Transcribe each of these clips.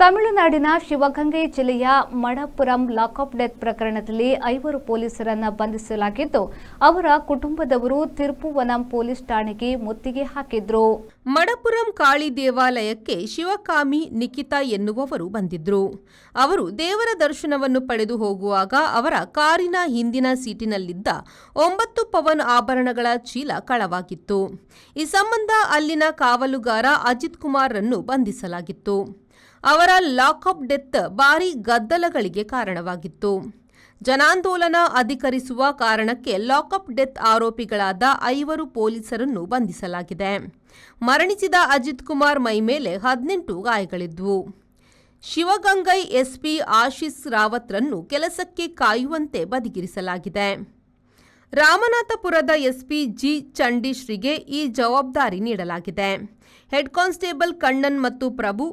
ತಮಿಳುನಾಡಿನ ಶಿವಗಂಗೆ ಜಿಲ್ಲೆಯ ಮಡಪುರಂ lockup death ಪ್ರಕರಣದಲ್ಲಿ 5 ಪೊಲೀಸರನ್ನು ಬಂಧಿಸಲಾಗಿದ್ದು, ಅವರ ಕುಟುಂಬದವರು ತಿರುಪುವನಂ ಪೊಲೀಸ್ ಠಾಣೆಗೆ ಮುತ್ತಿಗೆ ಹಾಕಿದ್ರು. ಮಡಪುರಂ ಕಾಳಿ ದೇವಾಲಯಕ್ಕೆ ಶಿವಕಾಮಿ ನಿಖಿತಾ ಎನ್ನುವವರು ಬಂದಿದ್ರು. ಅವರು ದೇವರ ದರ್ಶನವನ್ನು ಪಡೆದು ಹೋಗುವಾಗ ಅವರ ಕಾರಿನ ಹಿಂದಿನ ಸೀಟಿನಲ್ಲಿದ್ದ 9 ಪವನ್ ಆಭರಣಗಳ ಚೀಲ ಕಳವಾಗಿತ್ತು. ಈ ಸಂಬಂಧ ಅಲ್ಲಿನ ಕಾವಲುಗಾರ ಅಜಿತ್ ಕುಮಾರ್ರನ್ನು ಬಂಧಿಸಲಾಗಿತ್ತು. ಅವರ ಲಾಕಪ್ ಡೆತ್ ಭಾರೀ ಗದ್ದಲಗಳಿಗೆ ಕಾರಣವಾಗಿತ್ತು. ಜನಾಂದೋಲನ ಅಧಿಕರಿಸುವ ಕಾರಣಕ್ಕೆ ಲಾಕಪ್ ಡೆತ್ ಆರೋಪಿಗಳಾದ 5 ಪೊಲೀಸರನ್ನು ಬಂಧಿಸಲಾಗಿದೆ. ಮರಣಿಸಿದ ಅಜಿತ್ ಕುಮಾರ್ ಮೈ ಮೇಲೆ 18 ಗಾಯಗಳಿದ್ವು. ಶಿವಗಂಗೈ ಎಸ್ಪಿ ಆಶೀಸ್ ರಾವತ್ರನ್ನು ಕೆಲಸಕ್ಕೆ ಕಾಯುವಂತೆ ಬದಿಗಿರಿಸಲಾಗಿದೆ. ರಾಮನಾಥಪುರದ ಎಸ್ಪಿ ಜಿ ಚಂಡೀಶ್ರಿಗೆ ಈ ಜವಾಬ್ದಾರಿ ನೀಡಲಾಗಿದೆ. ಹೆಡ್ ಕಾನ್ಸ್ಟೇಬಲ್ ಕಣ್ಣನ್ ಮತ್ತು ಪ್ರಭು,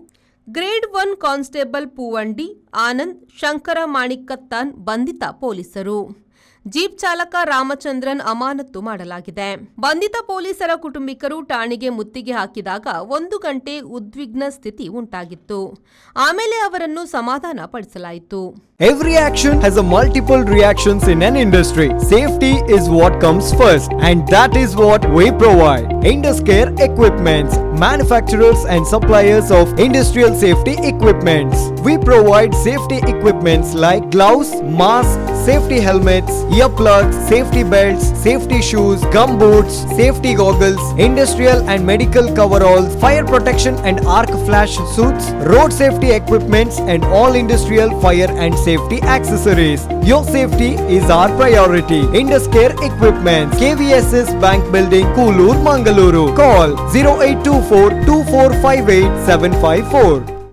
ಗ್ರೇಡ್ 1 ಕಾನ್ಸ್ಟೇಬಲ್ ಪೂವಂಡಿ, ಆನಂದ್, ಶಂಕರ ಮಾಣಿಕತ್ತಾನ್ ಬಂಧಿತ ಪೊಲೀಸರು. ಜೀಪ್ ಚಾಲಕ ರಾಮಚಂದ್ರನ್ ಅಮಾನತು ಮಾಡಲಾಗಿದೆ. ಬಂಧಿತ ಪೊಲೀಸರ ಕುಟುಂಬಿಕರು ಠಾಣೆಗೆ ಮುತ್ತಿಗೆ ಹಾಕಿದಾಗ 1 ಗಂಟೆ ಉದ್ವಿಗ್ನ ಸ್ಥಿತಿ ಉಂಟಾಗಿತ್ತು. ಆಮೇಲೆ ಅವರನ್ನು ಸಮಾಧಾನ ಪಡಿಸಲಾಯಿತು. Every action has a multiple reactions in an industry. Safety is what comes first, and that is what we provide. Induscare Equipments, manufacturers and suppliers of industrial safety equipments. We provide safety equipments like gloves, masks, safety helmets, earplugs, safety belts, safety shoes, gum boots, safety goggles, industrial and medical coveralls, fire protection and arc flash suits, road safety equipments, and all industrial fire and safety accessories. Your safety is our priority. Induscare Equipments, KVSS Bank Building, Koolur, Mangaluru. Call 0824 2458 754.